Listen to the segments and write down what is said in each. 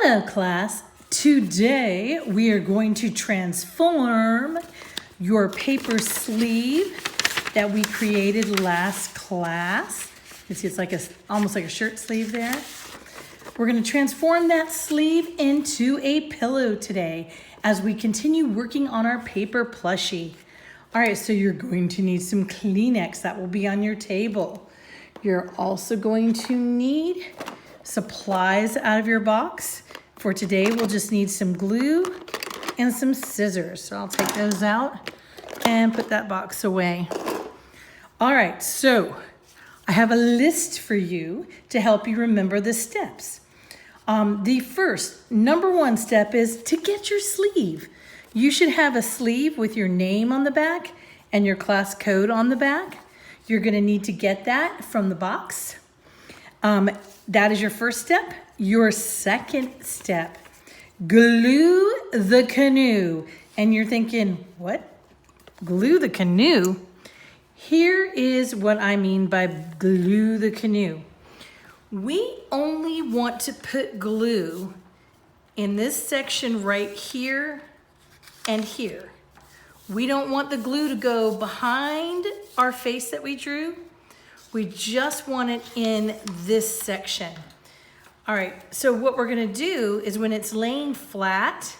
Hello class, today we are going to transform your paper sleeve that we created last class. You see it's like almost like a shirt sleeve there. We're going to transform that sleeve into a pillow today as we continue working on our paper plushie. All right, so you're going to need some Kleenex that will be on your table. You're also going to need supplies out of your box. For today, we'll just need some glue and some scissors. So I'll take those out and put that box away. All right, so I have a list for you to help you remember the steps. The first, number one step is to get your sleeve. You should have a sleeve with your name on the back and your class code on the back. You're gonna need to get that from the box. That is your first step. Your second step, glue the canoe. And you're thinking, what? Glue the canoe? Here is what I mean by glue the canoe. We only want to put glue in this section right here and here. We don't want the glue to go behind our face that we drew. We just want it in this section. All right, so what we're gonna do is when it's laying flat,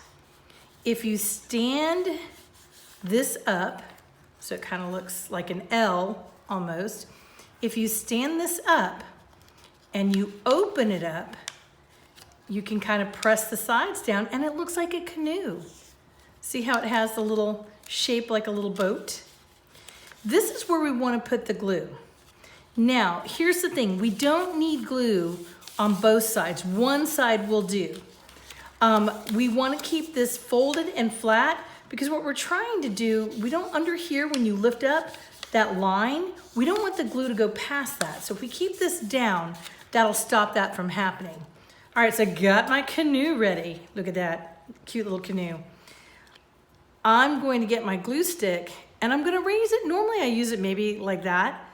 if you stand this up, so it kind of looks like an L almost, if you stand this up and you open it up, you can kind of press the sides down and it looks like a canoe. See how it has the little shape like a little boat? This is where we want to put the glue. Now, here's the thing. We don't need glue on both sides. One side will do. We want to keep this folded and flat because what we're trying to do, we don't under here when you lift up that line, we don't want the glue to go past that. So if we keep this down, that'll stop that from happening. All right, so I got my canoe ready. Look at that cute little canoe. I'm going to get my glue stick and I'm going to raise it. Normally I use it maybe like that.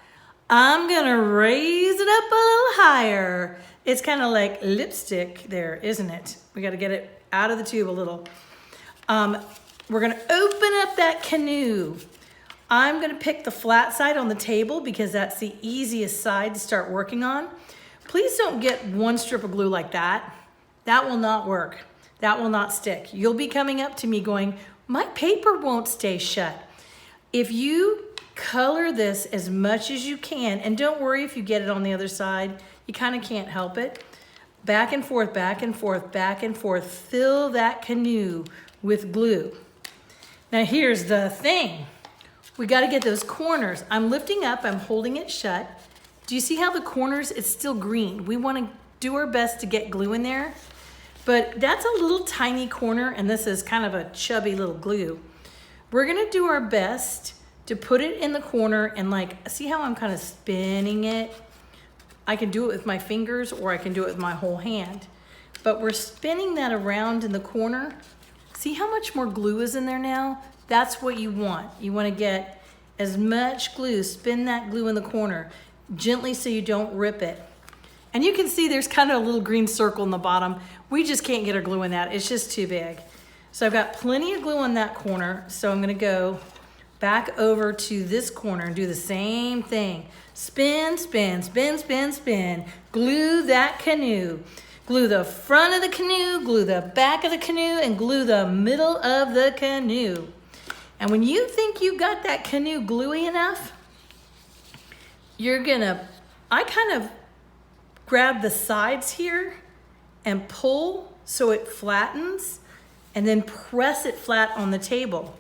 I'm gonna raise it up a little higher. It's kind of like lipstick there, isn't it? We gotta get it out of the tube a little. We're gonna open up that canoe. I'm gonna pick the flat side on the table because that's the easiest side to start working on. Please don't get one strip of glue like that. That will not work. That will not stick. You'll be coming up to me going, my paper won't stay shut. If you color this as much as you can, and don't worry if you get it on the other side, you kind of can't help it. Back and forth, back and forth, back and forth. Fill that canoe with glue. Now here's the thing. We got to get those corners. I'm lifting up, I'm holding it shut. Do you see how the corners, it's still green? We want to do our best to get glue in there, but that's a little tiny corner, and this is kind of a chubby little glue. We're going to do our best to put it in the corner and like, see how I'm kind of spinning it? I can do it with my fingers or I can do it with my whole hand. But we're spinning that around in the corner. See how much more glue is in there now? That's what you want. You want to get as much glue, spin that glue in the corner gently so you don't rip it. And you can see there's kind of a little green circle in the bottom. We just can't get our glue in that. It's just too big. So I've got plenty of glue on that corner. So I'm going to go back over to this corner and do the same thing. Spin, spin, spin, spin, spin. Glue that canoe. Glue the front of the canoe, glue the back of the canoe, and glue the middle of the canoe. And when you think you got that canoe gluey enough, I kind of grab the sides here and pull so it flattens and then press it flat on the table.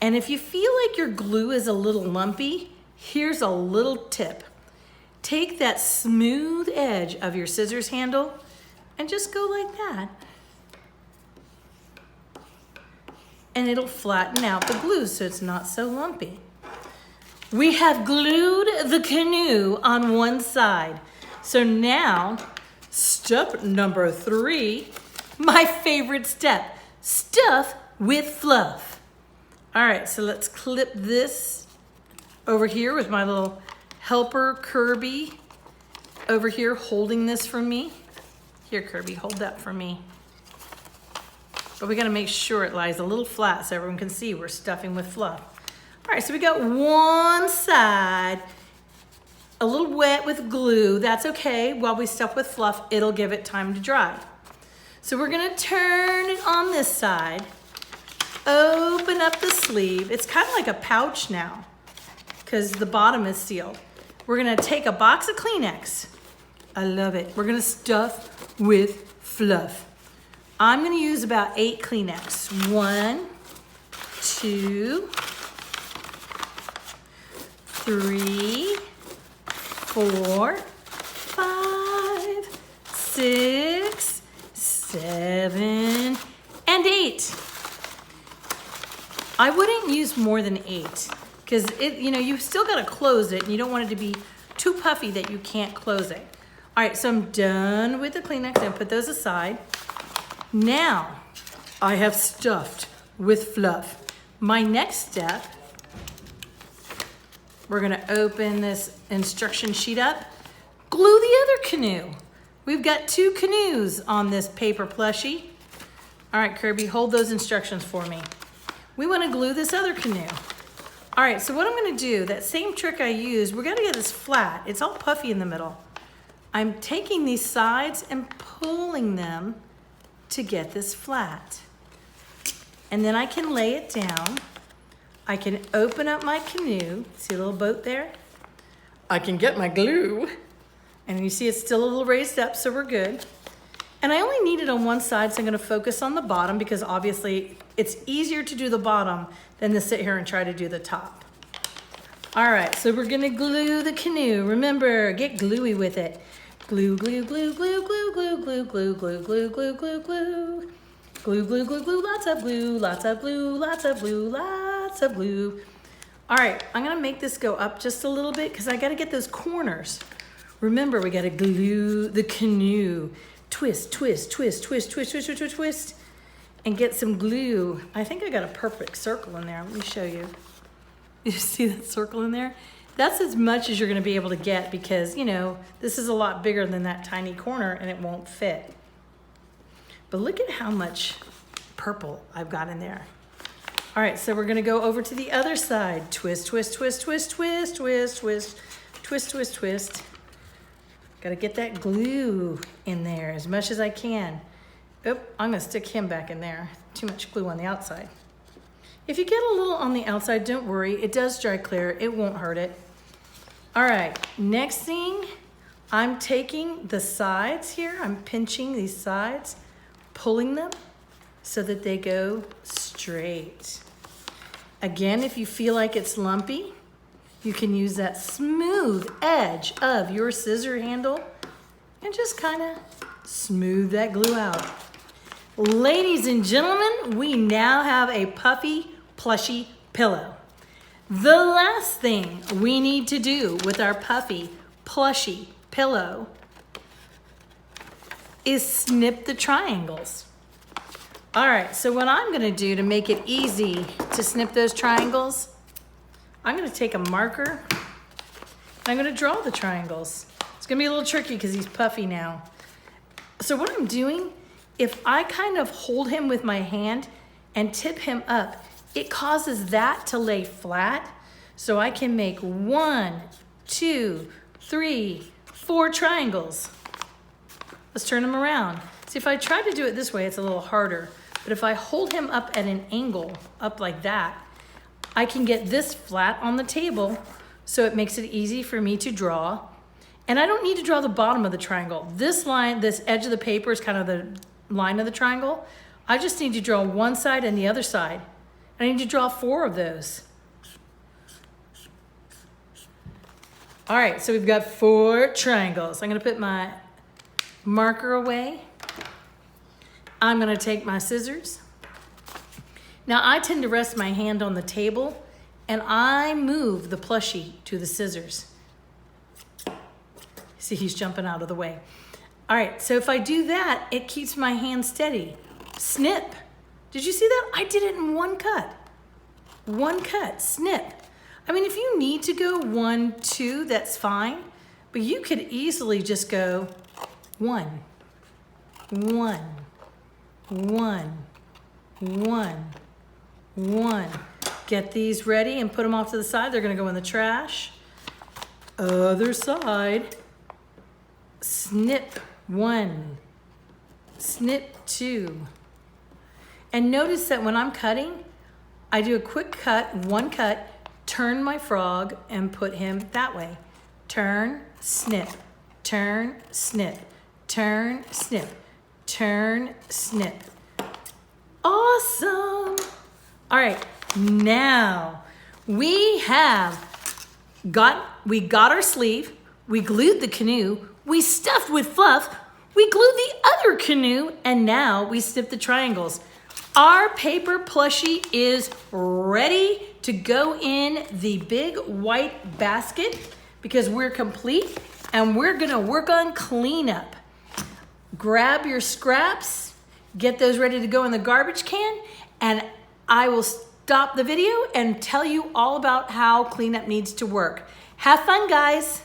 And if you feel like your glue is a little lumpy, here's a little tip. Take that smooth edge of your scissors handle and just go like that. And it'll flatten out the glue so it's not so lumpy. We have glued the canoe on one side. So now, step number 3, my favorite step, stuff with fluff. All right, so let's clip this over here with my little helper Kirby over here holding this for me. Here, Kirby, hold that for me. But we gotta make sure it lies a little flat so everyone can see we're stuffing with fluff. All right, so we got one side a little wet with glue. That's okay. While we stuff with fluff, it'll give it time to dry. So we're gonna turn it on this side, open up the sleeve. It's kind of like a pouch now because the bottom is sealed. We're gonna take a box of Kleenex. I love it. We're gonna stuff with fluff. I'm gonna use about 8 Kleenex. 1, 2, 3, 4, 5, 6, 7, and 8. I wouldn't use more than 8 because you still gotta close it and you don't want it to be too puffy that you can't close it. All right, so I'm done with the Kleenex and put those aside. Now, I have stuffed with fluff. My next step, we're gonna open this instruction sheet up, glue the other canoe. We've got 2 canoes on this paper plushie. All right, Kirby, hold those instructions for me. We wanna glue this other canoe. All right, so what I'm gonna do, that same trick I used, we're gonna get this flat. It's all puffy in the middle. I'm taking these sides and pulling them to get this flat. And then I can lay it down. I can open up my canoe. See a little boat there? I can get my glue. And you see it's still a little raised up, so we're good. And I only need it on one side, so I'm gonna focus on the bottom because obviously it's easier to do the bottom than to sit here and try to do the top. All right, so we're gonna glue the canoe. Remember, get gluey with it. Glue, glue, glue, glue, glue, glue, glue, glue, glue, glue, glue, glue, glue. Glue, glue, glue, glue, lots of glue, lots of glue, lots of glue, lots of glue. All right, I'm gonna make this go up just a little bit because I gotta get those corners. Remember, we gotta glue the canoe. Twist, twist, twist, twist, twist, twist, twist, twist, twist, and get some glue. I think I got a perfect circle in there. Let me show you. You see that circle in there? That's as much as you're gonna be able to get because, this is a lot bigger than that tiny corner and it won't fit. But look at how much purple I've got in there. All right, so we're gonna go over to the other side. Twist, twist, twist, twist, twist, twist, twist, twist, twist, twist. Gotta get that glue in there as much as I can. Oop, I'm gonna stick him back in there. Too much glue on the outside. If you get a little on the outside, don't worry. It does dry clear. It won't hurt it. All right, next thing, I'm taking the sides here. I'm pinching these sides, pulling them so that they go straight. Again, if you feel like it's lumpy, you can use that smooth edge of your scissor handle and just kind of smooth that glue out. Ladies and gentlemen, we now have a puffy, plushy pillow. The last thing we need to do with our puffy, plushy pillow is snip the triangles. All right, so what I'm gonna do to make it easy to snip those triangles, I'm gonna take a marker and I'm gonna draw the triangles. It's gonna be a little tricky because he's puffy now. So what I'm doing, if I kind of hold him with my hand and tip him up, it causes that to lay flat. So I can make 1, 2, 3, 4 triangles. Let's turn them around. See, if I try to do it this way, it's a little harder. But if I hold him up at an angle, up like that, I can get this flat on the table, so it makes it easy for me to draw. And I don't need to draw the bottom of the triangle. This line, this edge of the paper is kind of the line of the triangle. I just need to draw one side and the other side. I need to draw 4 of those. All right, so we've got 4 triangles. I'm gonna put my marker away. I'm gonna take my scissors. Now I tend to rest my hand on the table and I move the plushie to the scissors. See, he's jumping out of the way. All right, so if I do that, it keeps my hand steady. Snip. Did you see that? I did it in one cut. One cut, snip. I mean, if you need to go 1, 2, that's fine, but you could easily just go 1, 1, 1, 1, 1. Get these ready and put them off to the side. They're gonna go in the trash. Other side. Snip 1, snip 2. And notice that when I'm cutting, I do a quick cut, one cut, turn my frog and put him that way. Turn, snip, turn, snip, turn, snip, turn, snip. Awesome. All right, now we got our sleeve, we glued the canoe, we stuffed with fluff, we glued the other canoe, and now we snip the triangles. Our paper plushie is ready to go in the big white basket because we're complete and we're gonna work on cleanup. Grab your scraps, get those ready to go in the garbage can, and I will stop the video and tell you all about how cleanup needs to work. Have fun, guys.